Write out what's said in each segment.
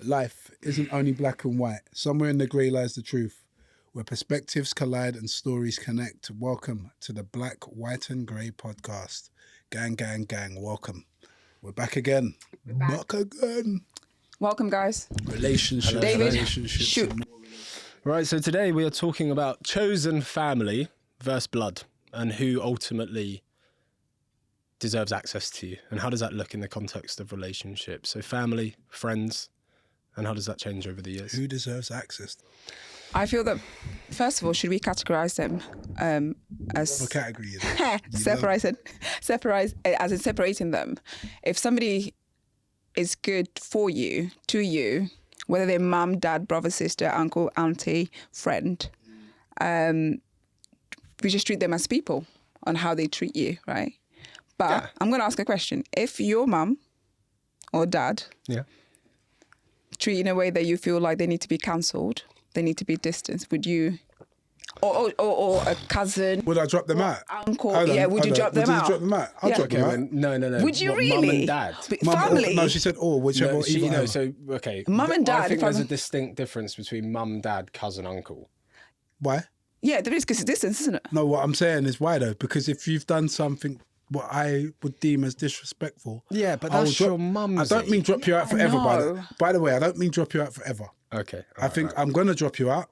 Life isn't only black and white. Somewhere in the grey lies the truth, where perspectives collide and stories connect. Welcome to the Black, White and Grey podcast. Gang, gang, gang, welcome. We're back again. Back again. Welcome, guys. Relationships. David, relationships. shoot. Right, so today we are talking about chosen family versus blood and who ultimately deserves access to you. And how does that look in the context of relationships? So family, friends, and how does that change over the years? Who deserves access? I feel that, first of all, should we categorize them as... What category is it? Separating them. If somebody is good for you, to you, whether they're mum, dad, brother, sister, uncle, auntie, friend, we just treat them as people on how they treat you, right? But yeah. I'm going to ask a question. If your mum or dad treat you in a way that you feel like they need to be cancelled, they need to be distanced, would you... Or a cousin. Would I drop them out? Uncle. Would you drop them out? Drop them out? I'll drop them out. No. Would you really? Mum and dad? Family? No, she said whichever. Mum and dad. I think there's a distinct difference between mum, dad, cousin, uncle. Why? Yeah, there is, because it's distance, isn't it? No, what I'm saying is why though? Because if you've done something what I would deem as disrespectful. Yeah, but that's your mum's. I don't mean drop you out forever, by the way. I don't mean drop you out forever. Okay. I think I'm going to drop you out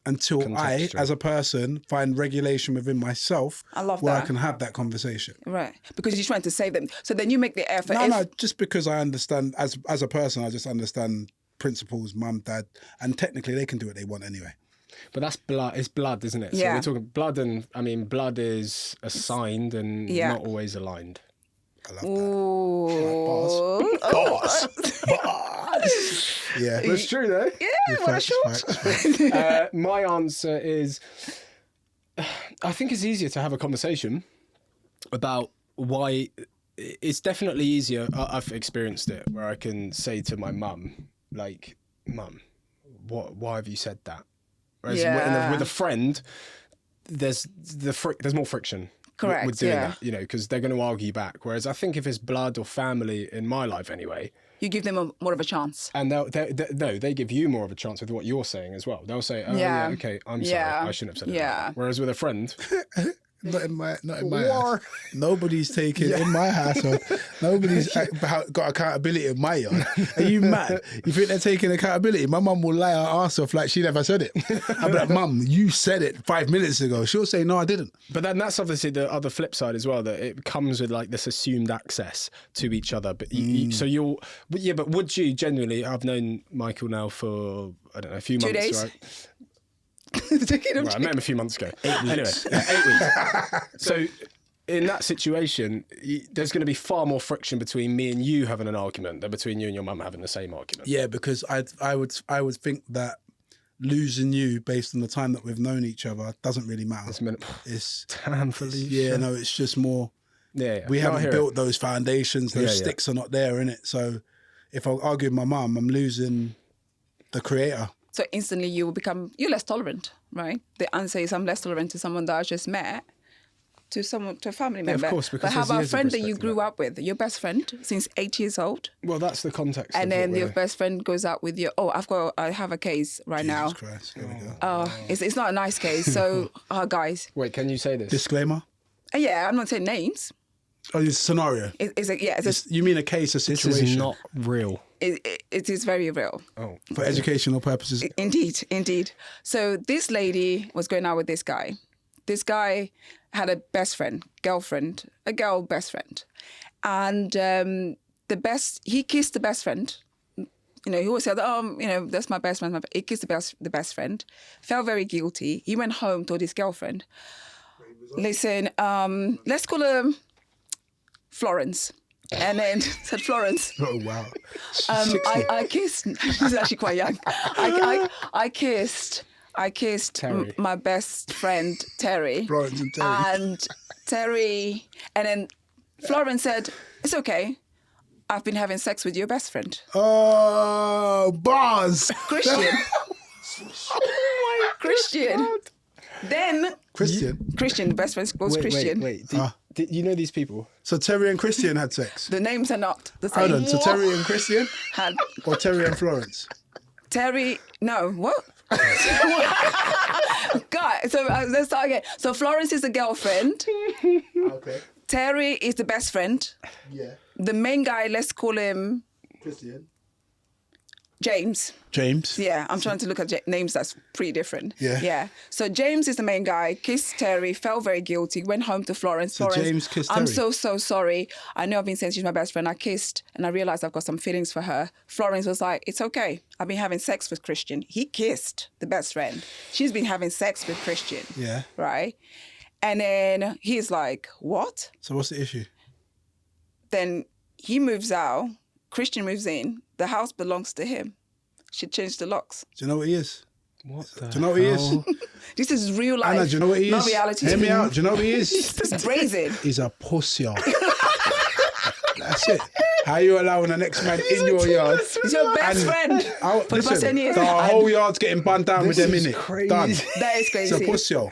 until I, as a person, find regulation within myself where I can have that conversation. Right. Because you're trying to save them. So then you make the effort. No, just because I understand, as a person, I just understand principles, mum, dad, and technically they can do what they want anyway. But that's blood. It's blood, isn't it? Yeah. So we're talking blood, and I mean, blood is assigned and not always aligned. I love that. Bars. Yeah. That's true, though. Yeah, what a short. My answer is, I think it's easier to have a conversation about why. It's definitely easier. I've experienced it where I can say to my mum, like, "Mum, why have you said that?" Whereas with a friend, there's more friction. Correct. With doing that, because they're going to argue back. Whereas I think if it's blood or family, in my life anyway, you give them more of a chance. And they give you more of a chance with what you're saying as well. They'll say, okay, I'm sorry, I shouldn't have said it. Yeah. Whereas with a friend... Not in my house. Nobody's taking in my household. Nobody's got accountability in my yard. Are you mad? You think they're taking accountability? My mum will lie her arse off like she never said it. I'll be like, Mum, you said it 5 minutes ago. She'll say, no, I didn't. But then that's obviously the other flip side as well, that it comes with like this assumed access to each other. But but would you genuinely? I've known Michael now for a few months, 2 days. Right? I met him a few months ago. 8 weeks. Anyway, 8 weeks. So in that situation, there's going to be far more friction between me and you having an argument than between you and your mum having the same argument. Yeah, because I would think that losing you based on the time that we've known each other doesn't really matter. It's just more. Yeah. We haven't built those foundations. Those sticks are not there, innit? So if I argue with my mum, I'm losing the creator. So instantly you're less tolerant, right? The answer is I'm less tolerant to someone that I just met, to a family member. Yeah, of course, because but how about a friend that you grew up with, your best friend since 8 years old? Well, that's the context. And then your best friend goes out with I have a case right now. Jesus Christ, here we go. It's not a nice case. So, guys. Wait, can you say this? Disclaimer? Yeah, I'm not saying names. Oh, it's a scenario. You mean a case, a situation? This is not real. It is very real. Oh, for educational purposes. Indeed. So this lady was going out with this guy. This guy had a best friend, a girl best friend. And he kissed the best friend. He always said, that's my best friend. He kissed the best friend, felt very guilty. He went home, told his girlfriend, listen, let's call her Florence. And then said, Florence. Oh, wow. I kissed, she's actually quite young. I kissed my best friend, Terry. Florence and Terry. And then Florence said, it's okay. I've been having sex with your best friend. Oh, bars. Christian. Christian. God. Then Christian, the best friend goes Christian. Wait. You know these people? So Terry and Christian had sex. The names are not the same. Hold on. So Terry and Christian, Had or Terry and Florence? Terry, no, what? God, so let's start again. So Florence is the girlfriend. Okay. Terry is the best friend. Yeah. The main guy, let's call him Christian. James. James. Yeah, I'm trying to look at names that's pretty different. Yeah. Yeah. So James is the main guy, kissed Terry, felt very guilty, went home to Florence. So Florence, James kissed I'm Terry. so sorry. I know I've been saying she's my best friend. I kissed and I realized I've got some feelings for her. Florence was like, it's okay. I've been having sex with Christian. He kissed the best friend. She's been having sex with Christian. Yeah. Right? And then he's like, what? So what's the issue? Then he moves out. Christian moves in. The house belongs to him. She changed the locks. Do you know what he is? What the Do you know what he is? This is real life. Anna, do you know what he is? Not reality. Hear me out. Do you know what he is? It's brazen. He's a pussy. That's it. How you allowing the next man in your yard? He's your best friend for the past 10 years. The whole yard's getting bun down with them in it. crazy. Done. That is It's a crazy. pussy.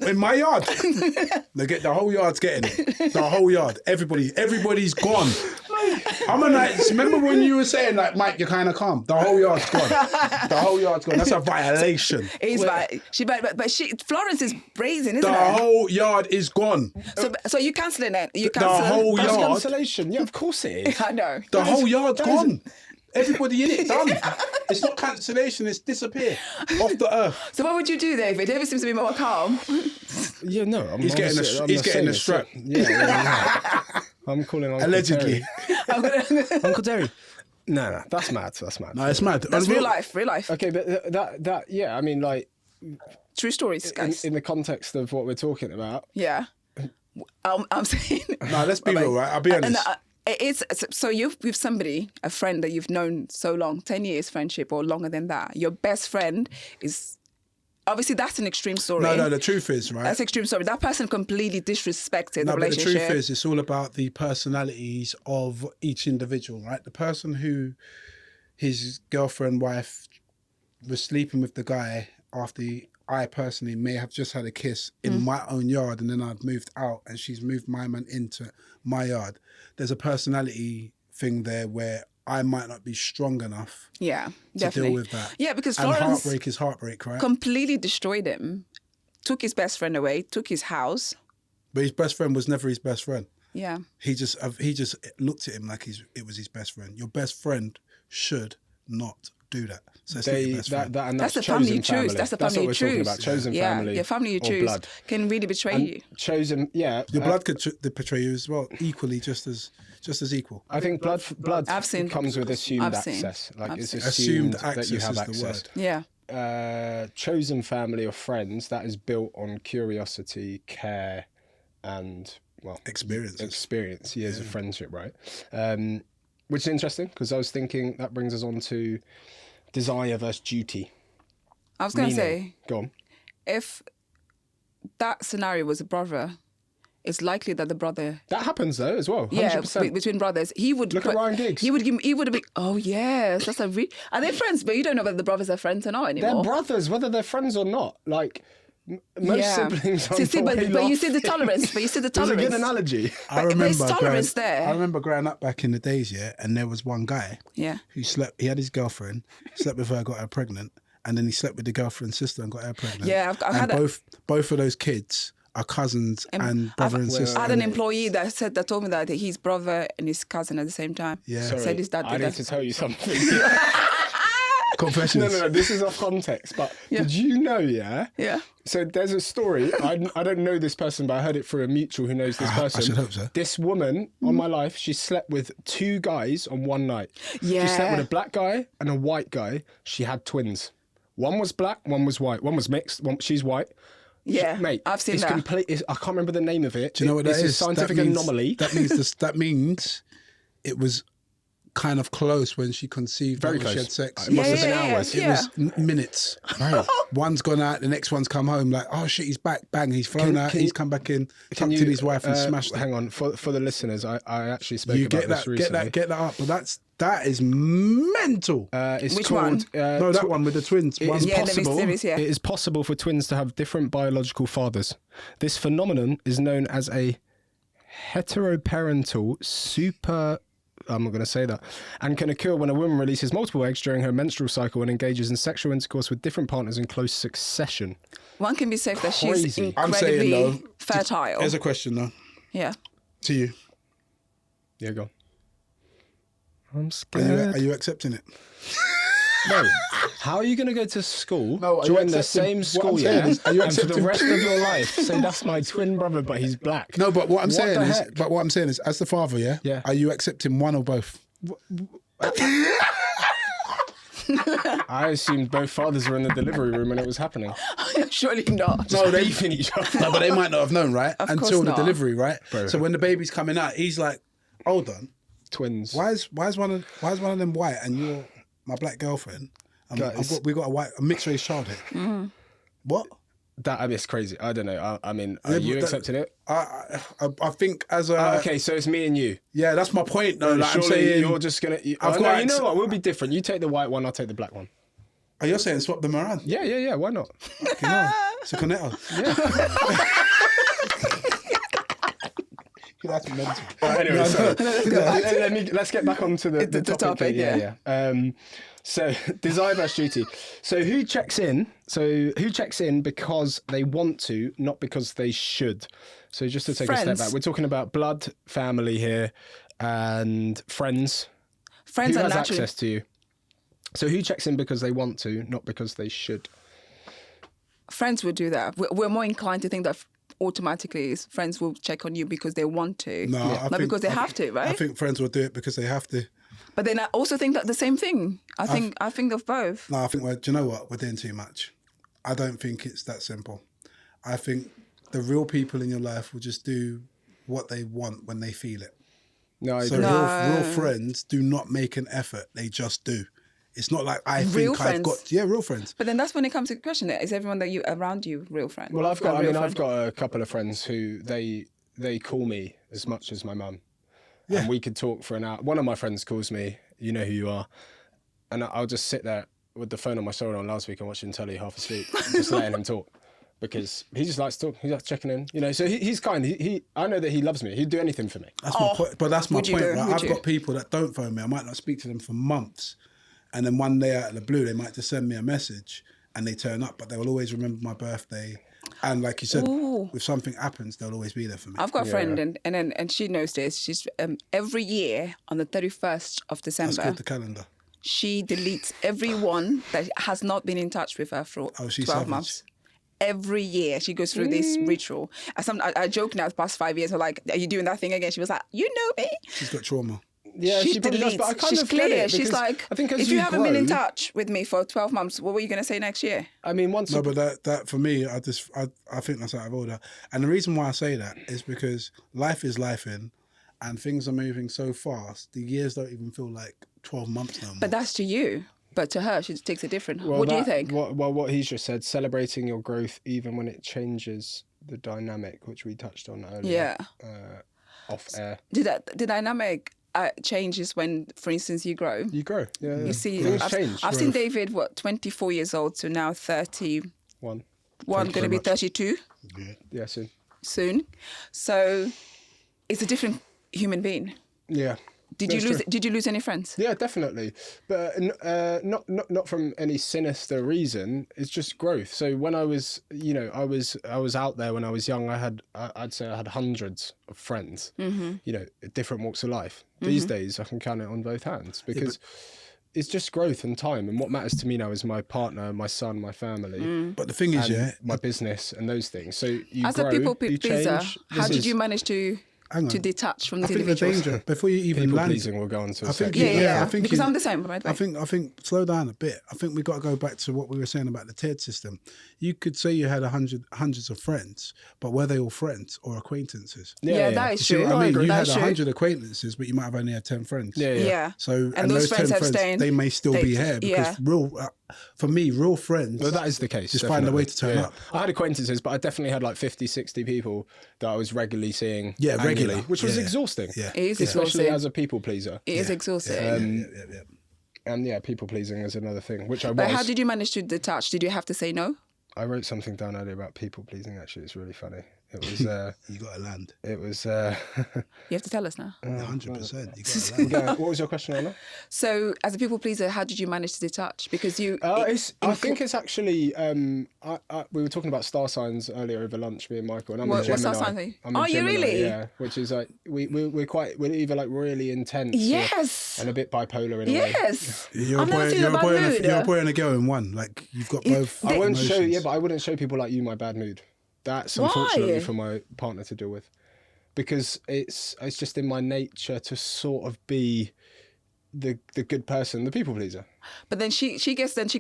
In my yard. The whole yard's getting it. The whole yard. Everybody's gone. I'm a like, remember when you were saying like, Mike, you're kind of calm. The whole yard's gone. The whole yard's gone. That's a violation. He's right. But Florence is brazen, isn't The it? whole yard is gone. So you cancelling it? You The cancelling? whole That's yard. cancellation. Yeah, of course it is. I know. The whole yard's gone. Everybody in it, done. It's not cancellation, it's disappear off the earth. So what would you do, David? David seems to be more calm. Yeah, no. He's getting a strap. Yeah. I'm calling Uncle Allegedly. Terry. Uncle Terry. No, that's mad. That's mad. No, it's mad. That's real life. Real life. Okay, but that yeah, I mean, like True stories, guys. in the context of what we're talking about. Yeah. I'm saying. No, let's be real, right? I'll be honest. It's so you're with somebody, a friend that you've known so long, 10 years friendship or longer than that. Your best friend is obviously that's an extreme story. No, the truth is, right? That's extreme story. That person completely disrespected No, the but the relationship. truth is, it's all about the personalities of each individual, right? The person who his girlfriend, wife was sleeping with the guy after I personally may have just had a kiss in my own yard and then I've moved out and she's moved my man into my yard. There's a personality thing there where I might not be strong enough Yeah, to definitely. deal with that. Yeah, because And Florence heartbreak is heartbreak, right? completely destroyed him, took his best friend away, took his house. But his best friend was never his best friend. Yeah. He just looked at him like it was his best friend. Your best friend should not do that. So it's not your best friend. That's the family you choose. That's the family you what we're talking choose. about. Chosen Yeah, family. your family you or choose blood. can really betray you. Chosen, yeah. Your blood could betray you as well, equally, just as equal. I think blood I've seen- comes with assumed I've seen. access. Like I've it's seen. assumed Assumed that you access have is the access. word. Yeah. Chosen family or friends, that is built on curiosity, care, and well, Experience. Years of friendship, right? Which is interesting because I was thinking that brings us on to desire versus duty. I was going to Meaning. say, Go on. if that scenario was a brother, it's likely that the brother, That happens though as well. 100%. yeah, between brothers, he would Look at Ryan Giggs. He would have been. Oh yes, that's a. Are they friends? But you don't know whether the brothers are friends or not They're anymore. brothers, whether they're friends or not. Like most siblings. See, but you see the tolerance. But you see the It was a tolerance. good analogy. But there's tolerance there. I remember growing up back in the days, yeah, and there was one guy Yeah. who slept. He had his girlfriend, slept with her, got her pregnant, and then he slept with the girlfriend's sister and got her pregnant. Yeah, I've had both of those kids are cousins and brother and sister. I had an employee that told me that he's brother and his cousin at the same time. Yeah. Sorry, Said his dad I did need that. to tell you something. Confessions. No, this is off context. But did you know, yeah? Yeah. So there's a story. I don't know this person, but I heard it through a mutual who knows this person. I should hope so. This woman, on my life, she slept with 2 guys on one night. Yeah. She slept with a black guy and a white guy. She had twins. One was black, one was white. One was mixed. She's white. Yeah, Mate, I've seen it's that. I can't remember the name of it. Do you know what that it's is? a scientific That means- anomaly. That means it was kind of close when she conceived. Very when She close. had sex. It must have been Yeah, hours. It was minutes. Right. One's gone out, the next one's come home. Like, oh shit, he's back. Bang, he's flown out. can He's you- come back in, Can tucked in his wife and smashed it. Hang on, for the listeners, I actually spoke You about get this that, recently. get that up. But that is mental. It's Which called, one? No, that one with the twins. It One- is Yeah, the possible. series, yeah. It is possible for twins to have different biological fathers. This phenomenon is known as a heteroparental super. I'm not going to say that. And can occur when a woman releases multiple eggs during her menstrual cycle and engages in sexual intercourse with different partners in close succession. One can be safe that she's Crazy. I'm saying, incredibly though, fertile. Here's a question, though, Yeah. to you. Yeah, go on. I'm scared. Are you accepting it? No. How are you going to go to school, No, are you join the accepting- same what I'm school saying year, is, are you and for the accepting- rest of your life say that's my twin brother, but he's black? No, but what I'm saying the is, heck? as the father, Yeah. are you accepting one or both? I assumed both fathers were in the delivery room when it was happening. Surely not. No, they beefing each other. No, but they might not have known, right? Of Until course the not. delivery, right? Bro. So when the baby's coming out, he's like, "Hold on, Twins. why is one of them white and you're my black girlfriend? Guys. We got a mixed race child here. Mm. What? That it's crazy. I don't know. I mean, are Yeah, you but accepting it? I think as a Okay, so it's me and you. yeah, that's my point though. Like, I'm Surely saying, you're just gonna. I've no, got you know ex- what? We'll be different. You take the white one. I'll take the black one. are you saying swap them around? Yeah. Why not? You know, it's a cornetto. That's mental. Anyway, sorry. Let's get back onto the The topic. topic, Yeah. So desire/duty. So who checks in? Because they want to, not because they should. So just to take a step Friends. back, we're talking about blood, family here, and friends. Friends Who are has naturally. access to you? So who checks in because they want to, not because they should? Friends would do that. We're more inclined to think that automatically friends will check on you because they want to, No, I not think- because they have to, right? I think friends will do it because they have to. But then I also think that the same thing. I think of both. No, I think do you know what? We're doing too much. I don't think it's that simple. I think the real people in your life will just do what they want when they feel it. No, I So agree. real friends do not make an effort. They just do. It's not like I Real think I've friends? got... Yeah, real friends. But then that's when it comes to the question: is everyone that you around you real friend? Well, I've A got. I real mean, I've friend? got a couple of friends who they call me as much as my mum, and we could talk for an hour. One of my friends calls me. You know who you are, and I'll just sit there with the phone on my shoulder on loudspeaker and watching telly, half asleep, just letting him talk, because he just likes to talk. He likes checking in. You know, so he's kind. I know that he loves me. He'd do anything for me. That's my point. But that's my would you point. do? Right? Would I've you? got people that don't phone me. I might not speak to them for months. And then one day out of the blue, they might just send me a message and they turn up, but they will always remember my birthday. And like you said, if something happens, they'll always be there for me. I've got a friend, and she knows this. She's every year on the 31st of That's December, called the calendar. she deletes everyone that has not been in touch with her for Oh, she's 12 savage. months. Every year she goes through this ritual. I joke now, the past 5 years, I'm like, are you doing that thing again? She was like, you know me. She's got trauma. Yeah, She she probably does, deletes. but I kind She's of get clear. it, She's because like, I think as if you haven't been in grow- touch with me for 12 months, what were you going to say next year? I mean, once. No, but that for me, I think that's out of order. And the reason why I say that is because life is life in, and things are moving so fast. The years don't even feel like 12 months no more. But that's to you. But to her, she takes it different. Well, What do you think? What he's just said, celebrating your growth even when it changes the dynamic, which we touched on earlier. Yeah. Off air. The dynamic changes when, for instance, you grow. You grow. Yeah. You see, Things I've, change. I've seen David, 24 years old to now 31, One. going to be 32 Yeah, soon. soon. So it's a different human being. Yeah. Did That's you lose? true. Did you lose any friends? Yeah, definitely, but not from any sinister reason. It's just growth. So when I was, I was out there when I was young. I'd say I had hundreds of friends. Different walks of life. These days, I can count it on both hands because it's just growth and time. And what matters to me now is my partner, my son, my family. But the thing is, and my business and those things. So you As grow, a people you pleaser, change. how did you manage to detach from I the think the individuals? danger before you even People land. pleasing will go on to a I think second. Yeah. I think Because you- I'm the same, by the way. I think slow down a bit. I think we got to go back to what we were saying about the tiered system. You could say you had hundreds of friends, but were they all friends or acquaintances? Yeah, that You is see true. what I mean? You That's had true. 100 acquaintances, but you might have only had 10 friends. Yeah. So And those friends 10 have stayed. they may still be here because for me, real friends. Well, that is the case. Just find a way to definitely. turn up. I had acquaintances, but I definitely had like 50, 60 people that I was regularly seeing. Yeah, annually, regular. which was Yeah. exhausting. Yeah. It is Especially exhausting. as a people pleaser. It is exhausting. Yeah. And yeah, people pleasing is another thing, which I But was. how did you manage to detach? Did you have to say no? I wrote something down earlier about people pleasing, actually. It's really funny. It was. You got to land. It was. You have to tell us now. 100%. You got to land. What was your question, Anna? So, as a people pleaser, how did you manage to detach? Because you. I think it's actually. We were talking about star signs earlier over lunch, me and Michael, and I'm a Gemini. What star sign are you? I'm a Oh, you Gemini, really? Yeah, which is like we're either like really intense, Yes. and a bit bipolar in a way. Yes. You're a I've never boy, seen you're a a bad boy, mood. you're a boy and a girl in one. Like you've got both. I won't show. emotions. Yeah, but I wouldn't show people like you my bad mood. That's Why? unfortunately for my partner to deal with, because it's just in my nature to sort of be the good person, the people pleaser. But then she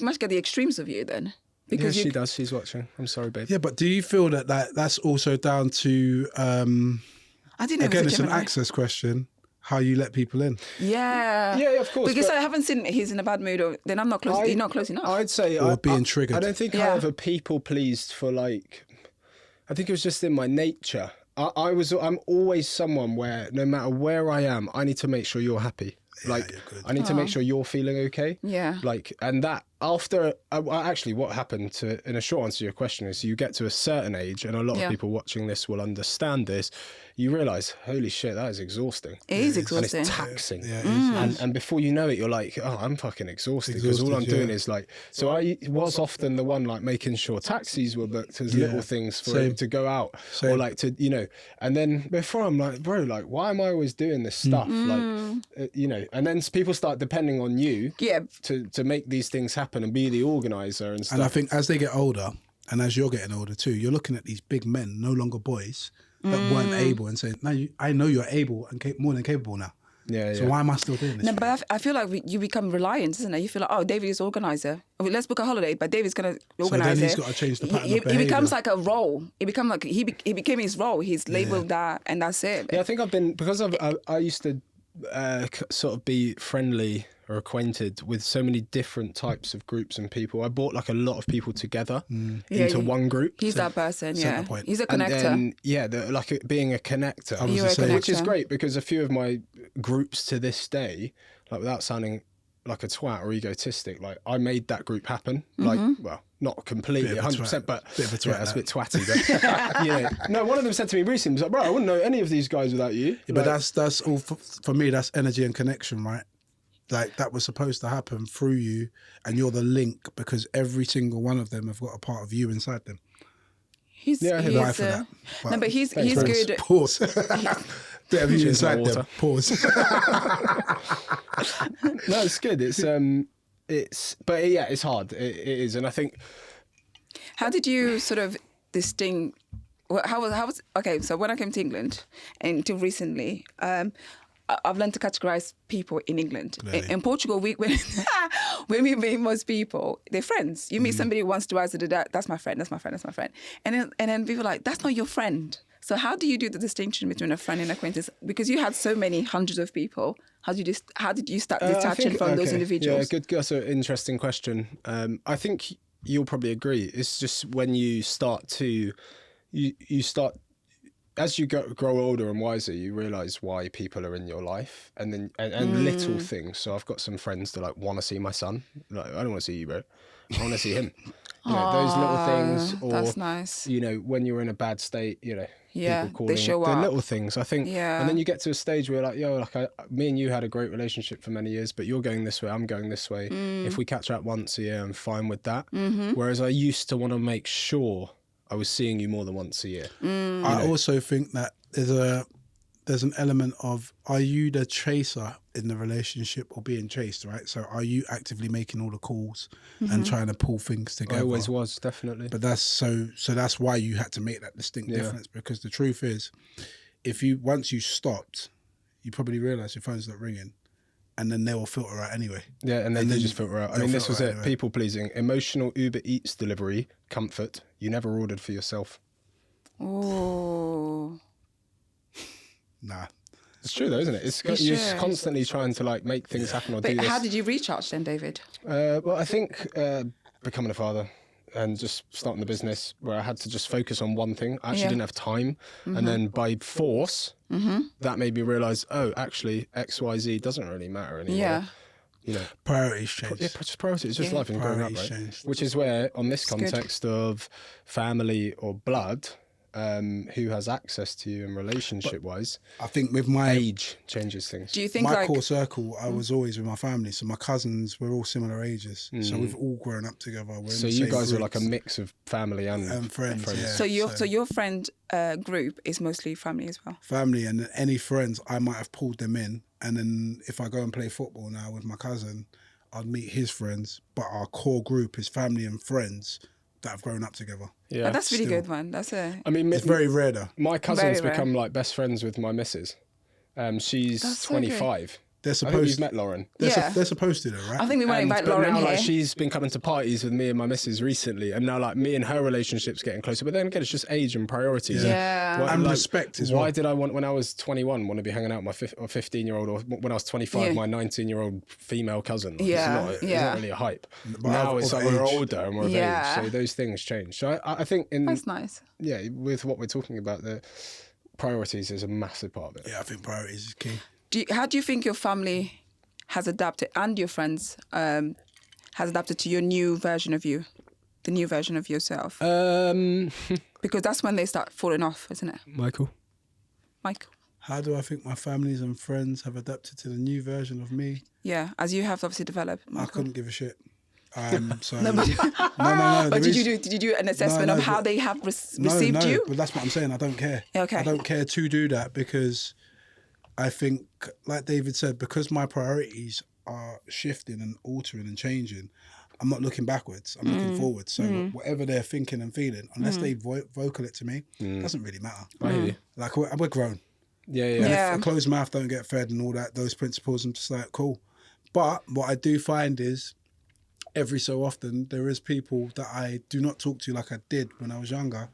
must get the extremes of you then. Because she does. She's watching. I'm sorry, babe. Yeah, but do you feel that that's also down to I didn't know again, it was it's a an Gemini. access question, how you let people in? Yeah. Yeah, of course. Because but I haven't seen he's in a bad mood, or then I'm not close. You're not close enough. I'd say Or being triggered. I don't think I Yeah. ever people pleased for like. I think it was just in my nature. I'm always someone where no matter where I am, I need to make sure you're happy. Like you're good. I need to make sure you're feeling okay. Yeah. Like, and that after actually what happened to, in a short answer to your question is you get to a certain age, and a lot Yeah. of people watching this will understand this. You realise, holy shit, that is exhausting. It is And exhausting. it's taxing. Yeah, it is. And before you know it, you're like, oh, I'm fucking exhausted because all I'm Exhausted, doing yeah. is like. So I was often the one like making sure taxis were booked as little things for Same. it to go out Same. or like to And then before I'm like, bro, like why am I always doing this stuff? Like and then people start depending on you Yeah. to make these things happen and be the organizer and stuff. And I think as they get older, and as you're getting older too, you're looking at these big men, no longer boys, that weren't able, and saying, "No, I know you're able and more than capable now. Yeah, So yeah. why am I still doing this?" No, but I feel like you become reliant, isn't it? You feel like, oh, David is organizer. Okay, let's book a holiday, but David's going to organize then he's it. got to change the pattern He of behaviour. becomes like a role. It becomes like he became his role. He's labelled that, and that's it. Yeah, I think I've been because I used to sort of be friendly or acquainted with so many different types of groups and people. I brought like a lot of people together into one group. He's that person, yeah. centre point. He's a And connector. then, being a connector, was You're a the same. which is connector. great because a few of my groups to this day, like without sounding like a twat or egotistic, like I made that group happen. Like, well, not completely, Bit of a 100%, twat. but Bit of a twat, yeah, that's a that. bit twatty. But no, one of them said to me recently, was like, bro, I wouldn't know any of these guys without you. Yeah, but that's all for me. That's energy and connection, right? Like that was supposed to happen through you, and you're the link because every single one of them have got a part of you inside them. He's Why for that? no, but he's Thanks, good. Pause. Bit of you Cheers, inside my them. Pause. No, it's good. But yeah, it's hard. It is, and I think How did you sort of distinguish? How was okay? So when I came to England, until recently, I've learned to categorize people in England. In Portugal, when we meet most people, they're friends. You meet somebody who wants to rise to the that's my friend, that's my friend, that's my friend. And then people are like, that's not your friend. So how do you do the distinction between a friend and acquaintance? Because you had so many hundreds of people. How did you start detaching from those individuals? Yeah, good. That's an interesting question. I think you'll probably agree. It's just when you start to, you start, as you grow older and wiser, you realise why people are in your life, and then and little things. So I've got some friends that like want to see my son. Like, I don't want to see you, bro. I want to see him. Those little things, or that's nice. when you're in a bad state, Yeah, people they calling. show The up. little things, I think. Yeah. And then you get to a stage where like, me and you had a great relationship for many years, but you're going this way, I'm going this way. If we catch up once a year, I'm fine with that. Whereas I used to want to make sure I was seeing you more than once a year. I also think that there's an element of, are you the chaser in the relationship or being chased, right? So are you actively making all the calls and trying to pull things together? I always was, definitely. But that's so that's why you had to make that distinct difference, because the truth is, once you stopped, you probably realise your phone's not ringing, and then they will filter out anyway. Yeah, and then you just filter out. I mean, this was it. Anyway. People pleasing, emotional Uber Eats delivery, comfort. You never ordered for yourself. Oh. Nah. It's true though, isn't it? You're just constantly trying to like make things happen or do But this. how did you recharge then, David? Well, I think becoming a father and just starting the business where I had to just focus on one thing. I actually didn't have time. And then by force, that made me realise, oh, actually, X, Y, Z doesn't really matter anymore. Yeah. Priorities change. Yeah, just priorities. It's just life and growing up, Priorities right? changed. Which is where, on this good. context of family or blood, who has access to you and relationship-wise, I think with my age changes things. Do you think my core circle, I was always with my family. So my cousins were all similar ages. So we've all grown up together. We're So in the you same guys are like a groups mix of family and friends. Yeah. so your friend group is mostly family as well? Family, and any friends, I might have pulled them in. And then if I go and play football now with my cousin, I'd meet his friends. But our core group is family and friends that have grown up together. Yeah, That's really good one. That's I mean, It's very rare though. my cousin's Very rare. become like best friends with my missus. She's That's so good. 25. They're I think supposed. you've met Lauren. They're supposed to though, right? I think we want to invite But Lauren now, here. like, she's been coming to parties with me and my missus recently, and now, like, me and her relationship's getting closer. But then again, it's just age and priorities. Yeah. And respect as Why well. did I when I was 21, want to be hanging out with my 15-year-old, or when I was 25, Yeah. my 19-year-old female cousin? Like, Yeah, it's yeah. not really a hype. But Now of it's like age. we're older and we're of Yeah. age, so those things change. So I think That's nice. with what we're talking about, the priorities is a massive part of it. Yeah, I think priorities is key. How do you think your family has adapted, and your friends has adapted to your new version of you, the new version of yourself? Because that's when they start falling off, isn't it, Michael? Michael? How do I think my families and friends have adapted to the new version of me? Yeah, as you have obviously developed. I Michael. couldn't give a shit. So no. But did you do an assessment of how but- they have received you? But that's what I'm saying. I don't care. Okay. I don't care to do that because I think, like David said, because my priorities are shifting and altering and changing, I'm not looking backwards. I'm looking forward. So whatever they're thinking and feeling, unless they vocal it to me, doesn't really matter. I hear you. Like we're grown. Yeah. And Yeah. if a closed mouth don't get fed and all that, those principles, I'm just like, cool. But what I do find is every so often there is people that I do not talk to like I did when I was younger,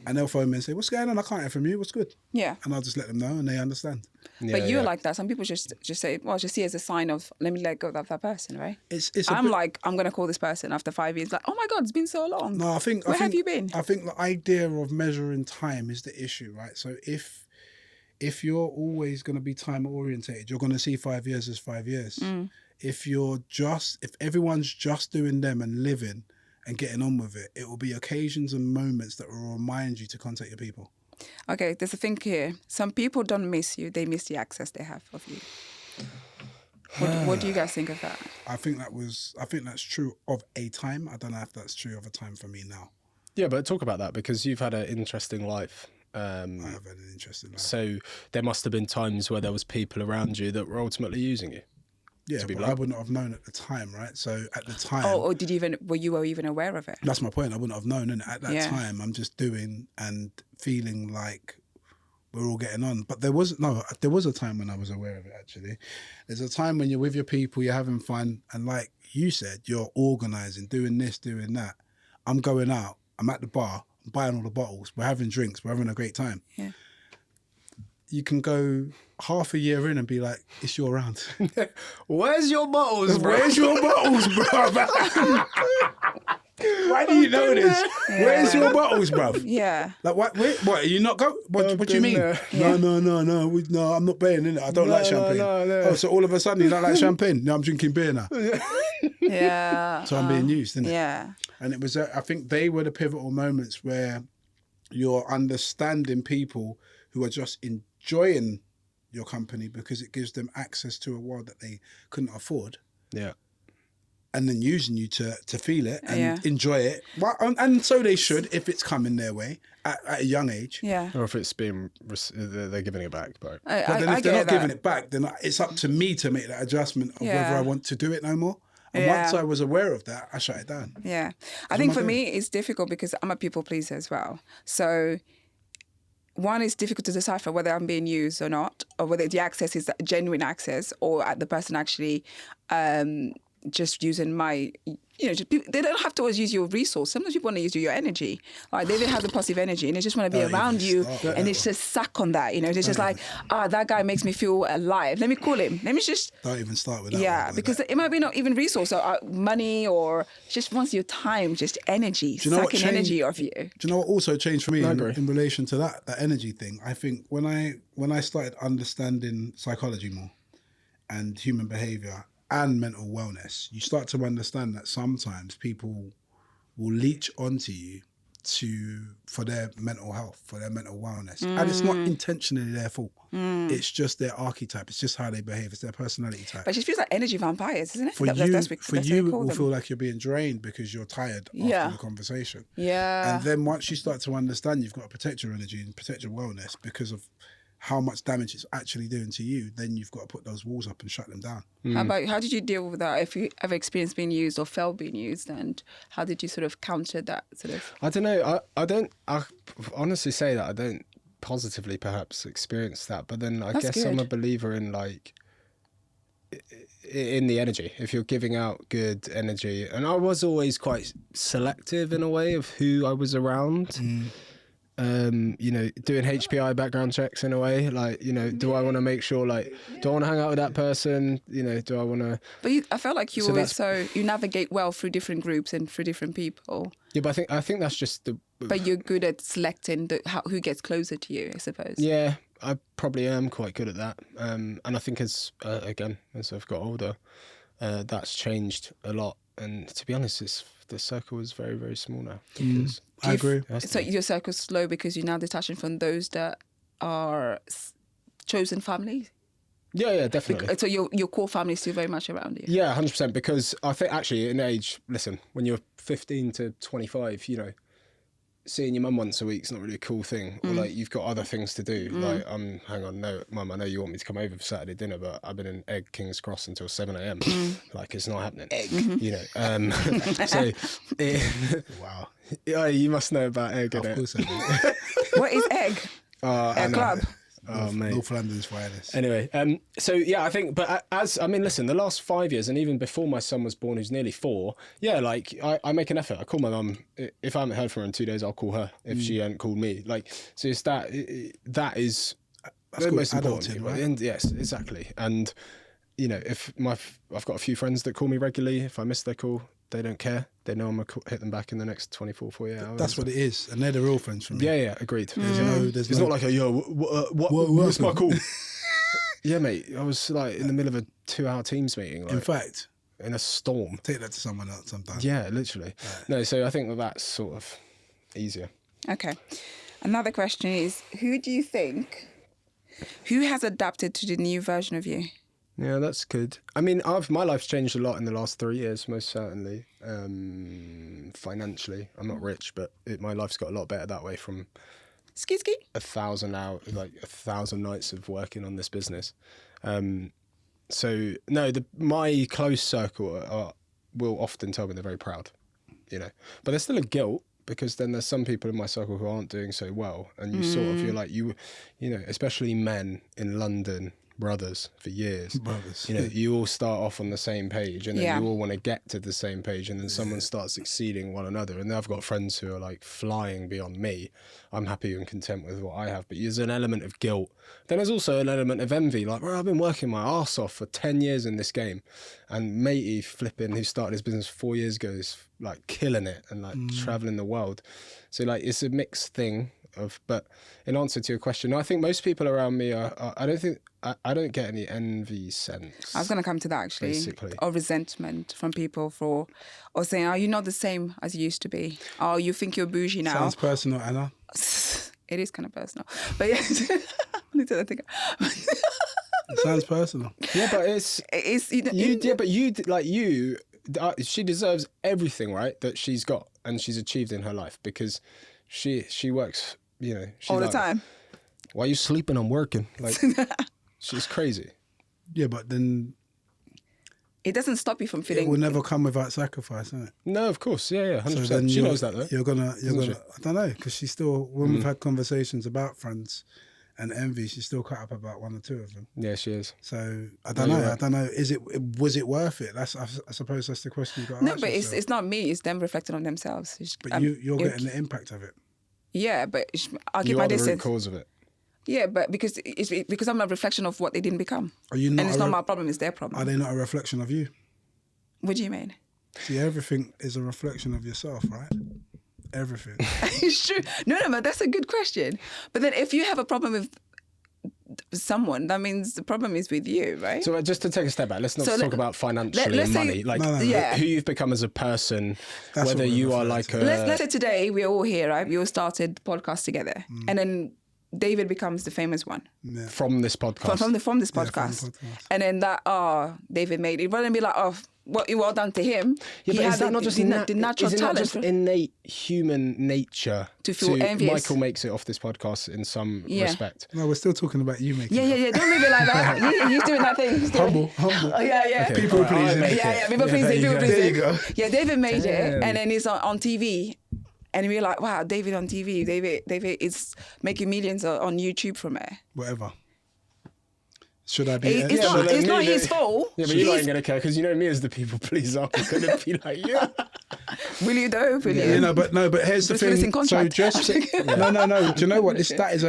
and they'll phone me and say, what's going on? I can't hear from you. What's good? Yeah. And I'll just let them know and they understand. But you're like that. Some people just say, well, just see it as a sign of, let me let go of that person, right? It's a I'm bit- like, I'm going to call this person after 5 years. Like, oh my God, it's been so long. No, Where have you been? I think the idea of measuring time is the issue, right? So if you're always going to be time orientated, you're going to see 5 years as 5 years. If everyone's just doing them and living and getting on with it, it will be occasions and moments that will remind you to contact your people. Okay, there's a thing here. Some people don't miss you. They miss the access they have of you. What do you guys think of that? I think that's true of a time. I don't know if that's true of a time for me now. Yeah, but talk about that, because you've had an interesting life. I have had an interesting life. So there must have been times where there was people around you that were ultimately using you. Yeah, be but I blunt. wouldn't have known at the time, right? So at the time, Or were you even aware of it? that's my point. I wouldn't have known. And at that Yeah. time, I'm just doing and feeling like we're all getting on. But there was a time when I was aware of it, actually. There's a time when you're with your people, you're having fun. And like you said, you're organising, doing this, doing that. I'm going out. I'm at the bar. I'm buying all the bottles. We're having drinks. We're having a great time. Yeah. You can go half a year in and be like, it's your round. Where's your bottles, bro? Where's your bottles, bro? Why do you know this? Where's your bottles, bro? Yeah. Like what? What? Are you not go? What do you been mean? there. No. I'm not paying in it. I don't like champagne. no. Oh, so all of a sudden you don't like champagne? No, I'm drinking beer now. Yeah. So I'm being used, isn't it? Yeah. And it was. I think they were the pivotal moments where you're understanding people who are just enjoying your company because it gives them access to a world that they couldn't afford. Yeah. And then using you to feel it and Yeah. enjoy it. Well, and so they should if it's coming their way at a young age. Yeah. Or if it's being, they're giving it back, bro. But then I if they're get not that. giving it back, then it's up to me to make that adjustment of Yeah. whether I want to do it no more. And Yeah. once I was aware of that, I shut it down. Yeah. I think am I for doing? me, it's difficult because I'm a people pleaser as well. So one, it's difficult to decipher whether I'm being used or not, or whether the access is genuine access or the person actually just using my, they don't have to always use your resource. Sometimes people want to use your energy. Like they have the positive energy and they just want to be Don't around even you start and that it's just suck on that, It's just like, that guy makes me feel alive. Let me call him. Let me just... Don't even start with that. Yeah, one, because it might be not even resource or money or just wants your time, just energy, Do you know what sucking energy off you. Do you know what also changed for me agree. in relation to that energy thing? I think when I started understanding psychology more and human behaviour and mental wellness, you start to understand that sometimes people will leech onto you for their mental health, for their mental wellness. And it's not intentionally their fault. It's just their archetype. It's just how they behave. It's their personality type. But it feels like energy vampires, isn't it? For you, it will feel like you're being drained because you're tired after the conversation. Yeah. And then once you start to understand you've got to protect your energy and protect your wellness because of how much damage it's actually doing to you, then you've got to put those walls up and shut them down. How did you deal with that? If you ever experienced being used or felt being used, and how did you sort of counter that sort of? I don't know. I honestly say that I don't positively perhaps experience that, but then I guess I'm a believer in like in the energy. If you're giving out good energy, and I was always quite selective in a way of who I was around. You know, doing HPI background checks in a way, like, you know, do I want to make sure, like, do I want to hang out with that person? You know, do I want to? But I felt like you you navigate well through different groups and through different people. Yeah, but I think that's just the. But you're good at selecting who gets closer to you, I suppose. Yeah, I probably am quite good at that. And I think as I've got older, that's changed a lot. And to be honest, the circle is very, very small now. I agree. So your circle's slow because you're now detaching from those that are chosen families? Yeah, definitely. So your core family is still very much around you? Yeah, 100%. Because I think actually in age, listen, when you're 15 to 25, you know, seeing your mum once a week is not really a cool thing. Or like you've got other things to do. Like, hang on, no, Mum, I know you want me to come over for Saturday dinner, but I've been in Egg King's Cross until 7 a.m. Like, it's not happening. Egg. You know. So, wow. Yeah, you must know about Egg. Of course I do. What is Egg? A club? Oh, mate. North London's finest. Anyway, so yeah, I think, but listen, the last 5 years, and even before my son was born, who's nearly 4, yeah, like I make an effort. I call my mum. If I haven't heard from her in 2 days, I'll call her if she hadn't called me. Like, so it's that is the most important. Right? And yes, exactly. And you know, I've got a few friends that call me regularly. If I miss their call, they don't care. They know I'm going to hit them back in the next 24, 48 hours. That's what it is. And they're the real friends for me. Yeah, agreed. There's it's not like, what's my call? Yeah, mate. I was like in the middle of a 2-hour Teams meeting. Like, in fact. In a storm. Take that to someone else sometimes. Yeah, literally. Right. No, so I think that's sort of easier. Okay. Another question is, who has adapted to the new version of you? Yeah, that's good. I mean, my life's changed a lot in the last 3 years, most certainly. Financially, I'm not rich, but my life's got a lot better that way from ski 1,000 hours, like 1,000 nights of working on this business. So no, my close circle will often tell me they're very proud, you know, but there's still a guilt. Because then there's some people in my circle who aren't doing so well, and you sort of, you're like, you know, especially men in London, brothers for years. You know, you all start off on the same page, and then you all want to get to the same page, and then someone starts exceeding one another. And then I've got friends who are like flying beyond me. I'm happy and content with what I have, but there's an element of guilt. Then there's also an element of envy. Like, well, I've been working my arse off for 10 years in this game, and matey flipping who started his business 4 years ago is like killing it and like traveling the world. So like it's a mixed thing of, but in answer to your question, I think most people around me are I don't get any envy sense. I was going to come to that actually, basically. Or resentment from people or saying, "Are you not the same as you used to be? Oh, you think you're bougie now?" Sounds personal, Anna. It is kind of personal, but yeah. It sounds personal. Yeah, but it's she deserves everything, right, that she's got and she's achieved in her life, because she works, you know, all the time. Why are you sleeping? I'm working. Like, she's crazy. Yeah, but then it doesn't stop you from feeling. It will never come without sacrifice, isn't it? No, of course, yeah, 100%. So she knows that though. You're gonna. I don't know, because she's still. When we've had conversations about friends and envy, she's still cut up about one or two of them. Yeah, she is. So I don't know. Right. I don't know. Was it worth it? I suppose that's the question you got. No, but it's not me. It's them reflecting on themselves. But you're getting the impact of it. Yeah, but I'll give you my are the distance. root cause of it. Yeah, but because I'm a reflection of what they didn't become. Are you not? And it's not my problem. It's their problem. Are they not a reflection of you? What do you mean? See, everything is a reflection of yourself, right? Everything. It's true. No, but that's a good question. But then if you have a problem with someone, that means the problem is with you, right? So just to take a step back, let's not So talk about financially let's and say- money. Like Yeah. who you've become as a person, That's whether what we're you are referring like to. a... Let's say today we're all here, right? We all started the podcast together, and then David becomes the famous one from this podcast. from this podcast, and then David made it. Rather than be like, well done to him. Yeah, he but had is that not just the natural is it not talent just innate human nature to feel envious? Michael makes it off this podcast in some respect. No, we're still talking about you making Yeah. Don't leave it like that. He's doing that thing. He's doing- Humble. Oh, yeah. Okay, People all right, pleasing. I make Yeah, it. people pleasing. there you People go. pleasing. There you go. Yeah, David made it, Damn. and then he's on TV, and we're like, wow, David on TV. David is making millions on YouTube from it. Whatever. Should I be? It's not his fault. Yeah, but you ain't gonna care because you know me as the people pleaser. I'm gonna be like, yeah. Will you though? Will you? You know, but here's the Just put this in thing. So contract. just no. Do you know what? That is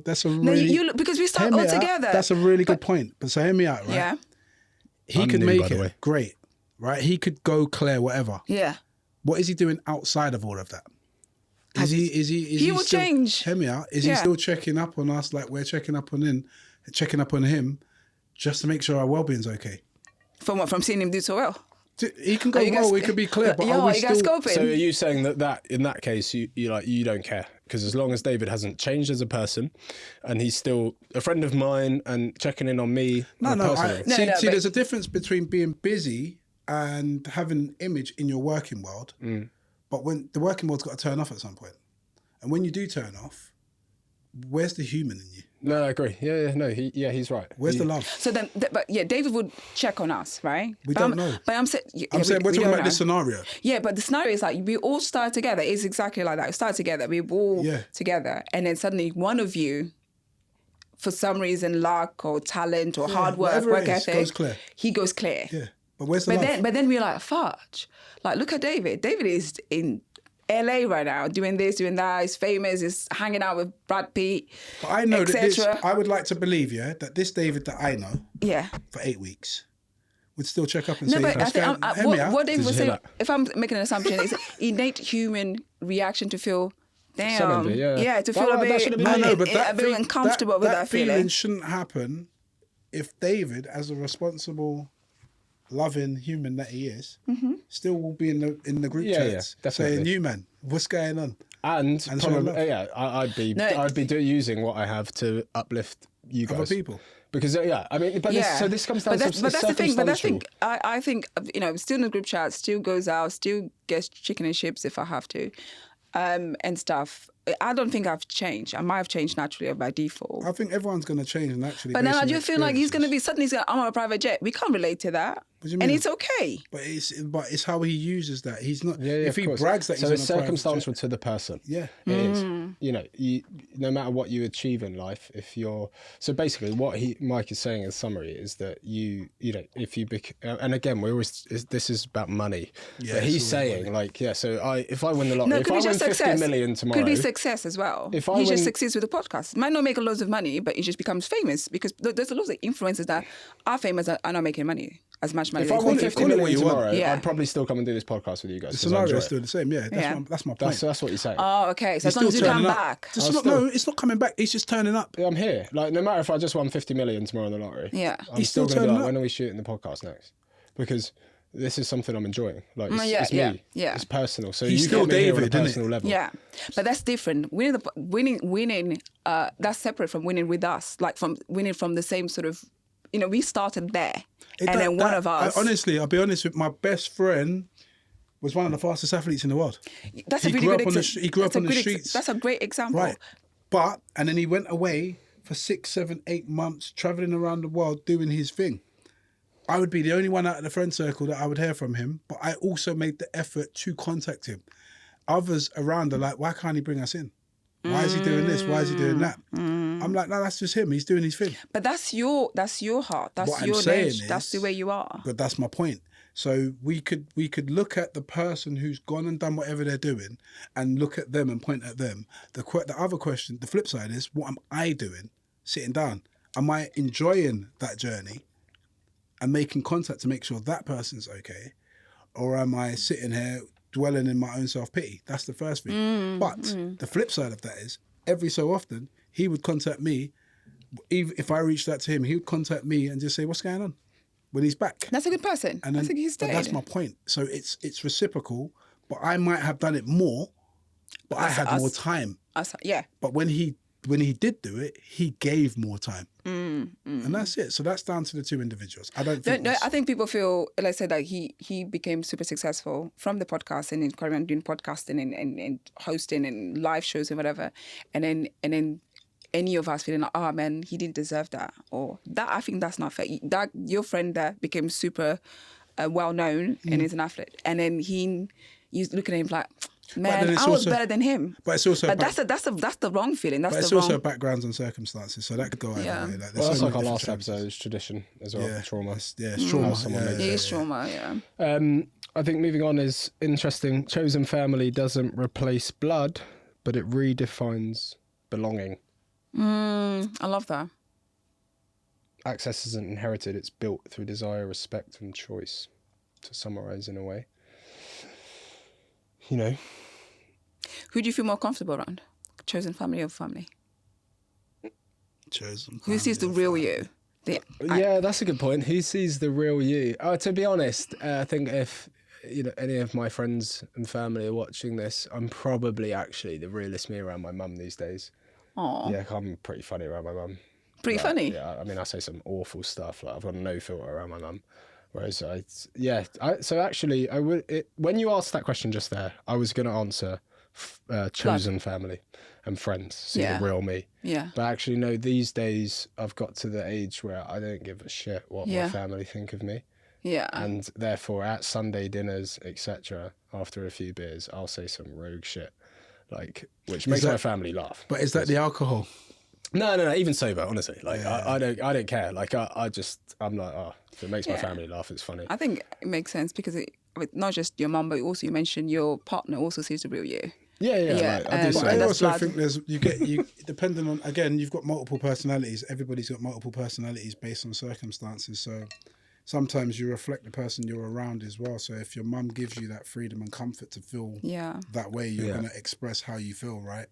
that's a No, really because we hear start me all out. together. That's a really good point. But so hear me out, right? Yeah. He I'm could new, make by the way. it great, right? He could go clear, whatever. Yeah. What is he doing outside of all of that? Is he He will still, change. Hear me out. Is he Yeah. still checking up on us like we're checking up on him, just to make sure our well-being's okay? From what? From seeing him do so well. He can go you guys- well. We could be clear, but Yo, are we you guys still? scoping? So are you saying that in that case you don't care because as long as David hasn't changed as a person and he's still a friend of mine and checking in on me on a personal level. No, See, but- there's a difference between being busy and having an image in your working world. But when the working world's got to turn off at some point, and when you do turn off, where's the human in you? No, I agree. He's right. Where's the love? So then, but yeah, David would check on us, right? We But don't I'm, know. But I'm saying, I'm saying we're talking about this this. scenario. Yeah, but the scenario is like we all start together. It's exactly like that. We start together. We're all Yeah. together, and then suddenly one of you, for some reason, luck or talent or hard work, whatever it work is, ethic, goes clear. he goes clear. Yeah, but where's the love? But then we're like, fudge. Like, look at David. David is in LA right now, doing this, doing that. He's famous. He's hanging out with Brad Pitt. But I know that this. etc. I would like to believe, that this David that I know Yeah. for 8 weeks would still check up and No, say, but I think hear me out. what David Did was you hear saying, that? if I'm making an assumption, is innate human reaction to feel, damn, envy, yeah. to feel That should've been No, but a bit uncomfortable with that feeling. shouldn't happen if David, as a responsible, loving human that he is, still will be in the group Yeah, chats definitely. saying, "You man, what's going on?" And showing probably, love. I'd be No. using what I have to uplift you guys. Other people. Because I mean, but this comes down but to that's the thing. But circumstantial. I think still in the group chat, still goes out, still gets chicken and chips if I have to, and stuff. I don't think I've changed. I might have changed naturally or by default. I think everyone's going to change naturally. But based now I on do their feel like he's going to experiences. be I'm on a private jet. We can't relate to that, What do you and mean? it's okay. But it's how he uses that. He's not. If of he course. brags that so he's it's on a private circumstantial jet, to the person. Yeah. It is. No matter what you achieve in life, if you're so basically what Mike is saying in summary is that if you and again this is about money. Yeah, but it's he's always saying money. if I win the lottery, No, it if could I be win just 50 success. million tomorrow, Could be success as well. If he I just win- succeeds with the podcast. Might not make loads of money, but he just becomes famous because there's a lot of influencers that are famous that are not making money as much money. if as I they won could. 50 call it what million you want. tomorrow, Yeah. I'd probably still come and do this podcast with you guys. The 'cause I enjoy scenario is it. still the same. Yeah, Yeah. that's my point. That's what he's saying. Oh, okay. So He's as long as you still come turning up. back. It's not coming back. He's just turning up. Yeah, I'm here. Like, no matter if I just won 50 million tomorrow in the lottery, Yeah. I'm He's still still going to be turning like, up. when are we shooting the podcast next? Because this is something I'm enjoying. Like, it's, Yeah, it's yeah, me. yeah. It's personal. So He's you still get me here on a David, isn't it? personal level. Yeah, but that's different. Winning. That's separate from winning with us. Like from winning from the same sort of. We started there, then one of us. Honestly, I'll be honest with my best friend. Was one of the fastest athletes in the world. That's he a really grew good up on the example. he grew up on the streets. That's a great example. Right. And then he went away for 6, 7, 8 months, traveling around the world doing his thing. I would be the only one out of the friend circle that I would hear from him, but I also made the effort to contact him. Others around are like, why can't he bring us in? Why is he doing this? Why is he doing that? I'm like, no, that's just him. He's doing his thing. But that's your heart. That's What I'm your saying niche. That's the is- way you are. But that's my point. So we could look at the person who's gone and done whatever they're doing and look at them and point at them. The other question, the flip side is, what am I doing sitting down? Am I enjoying that journey and making contact to make sure that person's okay? Or am I sitting here dwelling in my own self-pity? That's the first thing. But the flip side of that is, every so often, he would contact me even if I reached out to him, he would contact me and just say, "What's going on?" when he's back. That's a good person. And then, I think he's but that's my point. So it's reciprocal, but I might have done it more, but I had more time. Yeah. But when he did do it, he gave more time. And that's it. So that's down to the two individuals. I don't think... I think people feel, like I said, that he became super successful from the podcast and carrying on doing podcasting and hosting and live shows and whatever. And then any of us feeling like, oh man, he didn't deserve that. Or that, I think that's not fair. That your friend there became super well known and is an athlete. And then you look at him like... Man, I was better than him. But it's also... But that's the wrong feeling. But it's also backgrounds and circumstances, so that could go either way. Like, that's like our last episode's tradition as well. Yeah. Trauma. It's trauma. It's trauma, I think moving on is interesting. Chosen family doesn't replace blood, but it redefines belonging. I love that. Access isn't inherited, it's built through desire, respect, and choice, to summarise in a way. You know. Who do you feel more comfortable around? Chosen family or family? Chosen family. Who sees the real you? Yeah, that's a good point. Who sees the real you? To be honest, I think if any of my friends and family are watching this, I'm probably actually the realest me around my mum these days. Aww. Yeah, I'm pretty funny around my mum. Pretty funny? Yeah, I mean, I say some awful stuff. Like, I've got no filter around my mum. Whereas so actually, when you asked that question just there, I was going to answer chosen family and friends, see the real me. Yeah. But actually, no, these days I've got to the age where I don't give a shit what my family think of me. Yeah. And therefore, at Sunday dinners, etc., after a few beers, I'll say some rogue shit, which makes my family laugh. But is that the alcohol? No, even sober, honestly. I don't care. I'm like, oh, if it makes my family laugh, it's funny. I think it makes sense because not just your mum, but also you mentioned your partner also sees the real you. Yeah. I do. But I also think depending on, again, you've got multiple personalities. Everybody's got multiple personalities based on circumstances. So sometimes you reflect the person you're around as well. So if your mum gives you that freedom and comfort to feel that way, you're going to express how you feel, right?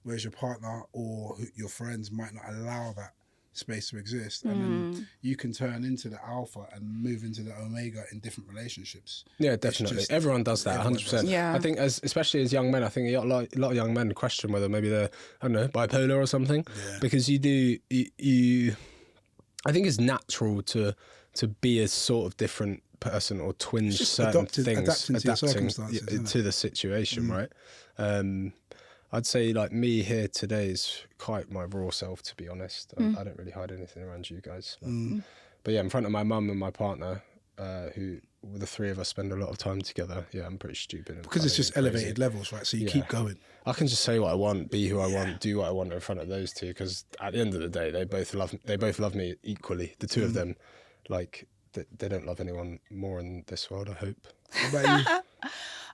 Whereas your partner or your friends might not allow that space to exist. And then you can turn into the alpha and move into the omega in different relationships. Yeah, definitely. Everyone does that, 100%. Yeah. I think especially as young men, I think a lot of young men question whether maybe they're, I don't know, bipolar or something. Yeah. Because you I think it's natural to be a sort of different person or twinge certain things, adapting to the situation, right? I'd say me here today is quite my raw self, to be honest. I don't really hide anything around you guys. But yeah, in front of my mum and my partner, who the three of us spend a lot of time together, I'm pretty stupid. Because it's just elevated levels, right? So you keep going. I can just say what I want, be who I want, do what I want in front of those two, because at the end of the day, they both love me equally. The two of them, they don't love anyone more in this world, I hope. What about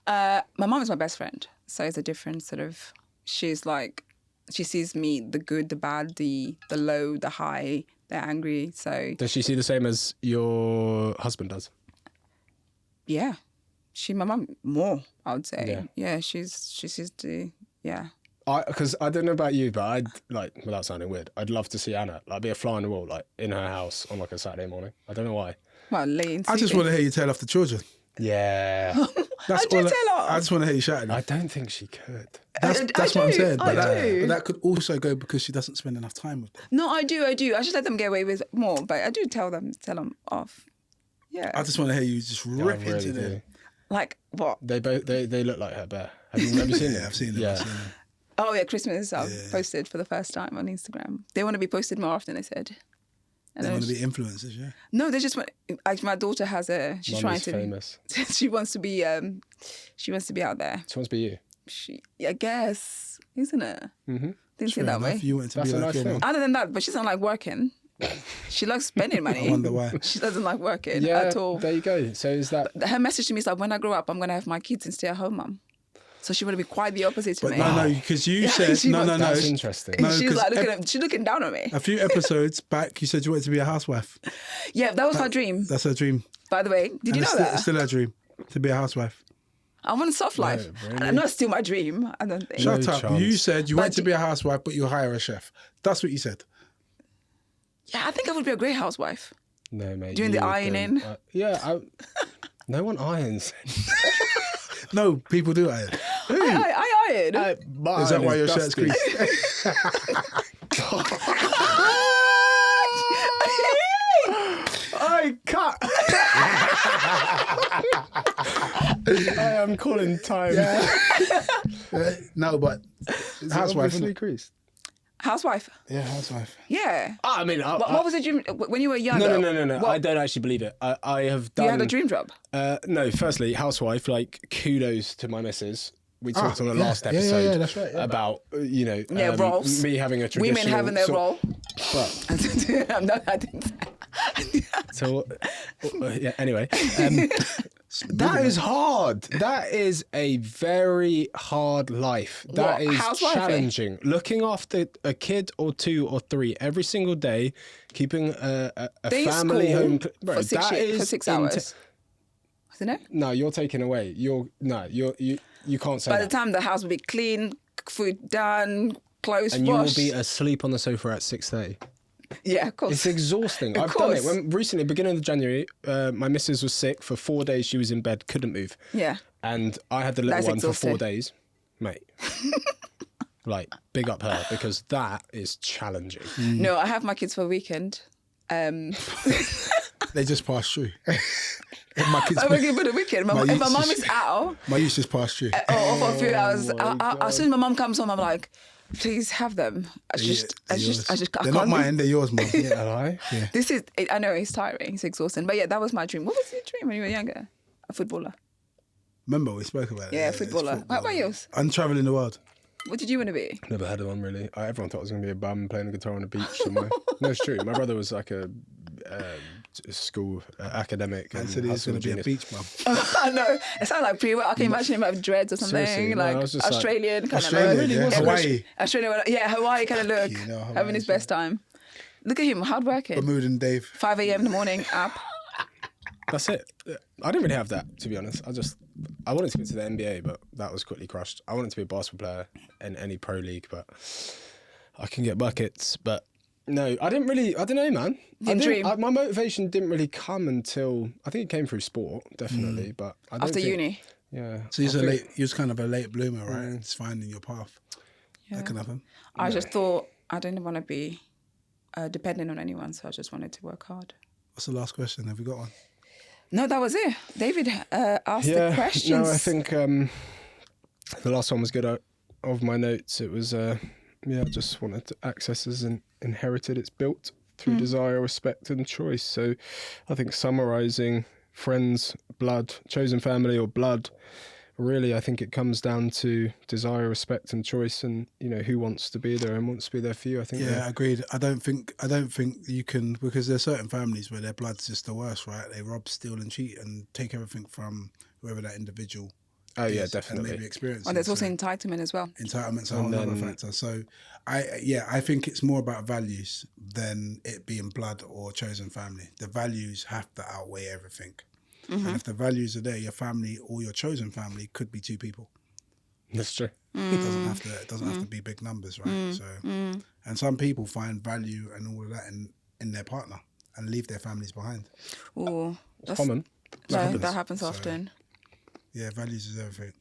you? My mum is my best friend, so it's a different sort of... She's she sees me, the good, the bad, the low, the high, the angry. So does she see the same as your husband does? Yeah, my mum more, I would say. Yeah, she sees because I don't know about you, but I'd without sounding weird, I'd love to see Anna be a fly on the wall in her house on a Saturday morning. I don't know why. Well, I just want to hear you tell off the children. Yeah. I just want to hear you shouting. I don't think she could. That's what I'm saying. But that could also go because she doesn't spend enough time with them. No, I do. I just let them get away with more, but I do tell them off. Yeah. I just want to hear you just rip into them. Like what? They look like her bear. Have you seen them? I've seen them. Yeah. Oh yeah, Christmas I've posted for the first time on Instagram. They want to be posted more often, they said. They want to be influencers, yeah. No, they just want. My daughter has she's trying to. Famous. She wants to be. She wants to be out there. She wants to be you. I guess, isn't it? Mm-hmm. Didn't see it that way. You want to be like your mom. Other than that, but she doesn't like working. She likes spending money. I wonder why. She doesn't like working at all. There you go. So is that her message to me is when I grow up, I'm going to have my kids and stay at home, mum. So she would be quite the opposite to me. No, because you said no. That's interesting. No, she's she's looking down on me. A few episodes back, you said you wanted to be a housewife. Yeah, that was her dream. That's her dream. By the way, did you know that? It's still her dream to be a housewife. I want a soft life. No, really? Not still my dream. I don't think. Shut up. Chance. You said you wanted to be a housewife, but you hire a chef. That's what you said. Yeah, I think I would be a great housewife. No, mate. Doing you the would ironing. No one irons. No, people do iron. I iron. Is that why your shirt's creased? I cut. I am calling time. No, but housewife. Obviously creased. Housewife. Yeah, housewife. Yeah. I mean, What was the dream when you were younger? No. I don't actually believe it. I have done. You had a dream job. No, firstly, housewife. Like, kudos to my missus. We talked on the last episode yeah, that's right, about roles. me having a traditional Women having their role. But No, I didn't. so anyway, that is hard. That is a very hard life. That is challenging. Looking after a kid or 2 or 3 every single day, keeping a family home. For 6 hours. Isn't it? No, you're taken away. You can't say By that. the time the house will be clean, food done, clothes And you washed. will be asleep on the sofa at 6:30. Yeah, of course. It's exhausting. I've done it. Recently, beginning of January, my missus was sick for 4 days. She was in bed, couldn't move. Yeah. And I had the little one for 4 exhausting. days. Mate. Like, big up her, because that is challenging. No, I have my kids for a weekend. They just passed through. My kids. I'm working for the weekend. If my mum is out, My youth just passed through. or for a few hours, as soon as my mum comes home, I'm like, please have them. I They're not mine. They're yours, mum. Yeah, I? Yeah. This is, I know it's tiring, it's exhausting, but yeah, that was my dream. What was your dream when you were younger? A footballer. Remember we spoke about it. Yeah, footballer. What about yours? I'm traveling the world. What did you want to be? Never had one, really. Everyone thought I was going to be a bum playing the guitar on a beach somewhere. No, it's true. My brother was like a school academic. And said he was going to be a beach mum. I know. It sounds like pretty well. I can imagine him having dreads or something. Seriously, no, like I was just Australian kind Australian, of yeah. look. Hawaii. Australian, yeah, Hawaii kind of look. You know, having his best time. Look at him, hardworking. Bermudan Dave. 5 a.m. in the morning, up. That's it. I didn't really have that, to be honest. I wanted to go to the NBA, but that was quickly crushed. I wanted to be a basketball player in any pro league, but I can get buckets. But no, I don't know, man. My motivation didn't really come until, I think it came through sport, definitely. But I don't After think, uni. Yeah. So you're kind of a late bloomer, right? It's finding your path. Yeah. That can happen. I just thought I didn't want to be dependent on anyone, so I just wanted to work hard. What's the last question? Have we got one? No, that was it. David asked the questions. No, I think the last one was good. Of my notes, it was, I just wanted to access as an inherited. It's built through desire, respect and choice. So I think summarising friends, blood, chosen family or blood, really I think it comes down to desire, respect and choice, and who wants to be there and wants to be there for you. I think Agreed. I don't think you can, because there's certain families where their blood's just the worst, right? They rob, steal and cheat and take everything from whoever that individual is definitely. and maybe experience. Well, there's also entitlement as well. Entitlement's a whole other factor. So I think it's more about values than it being blood or chosen family. The values have to outweigh everything. And if the values are there, your family or your chosen family could be 2 people. That's true. It doesn't have to be big numbers, right? So, and some people find value and all of that in their partner and leave their families behind. Oh, It's common. That happens often. Yeah, values is everything.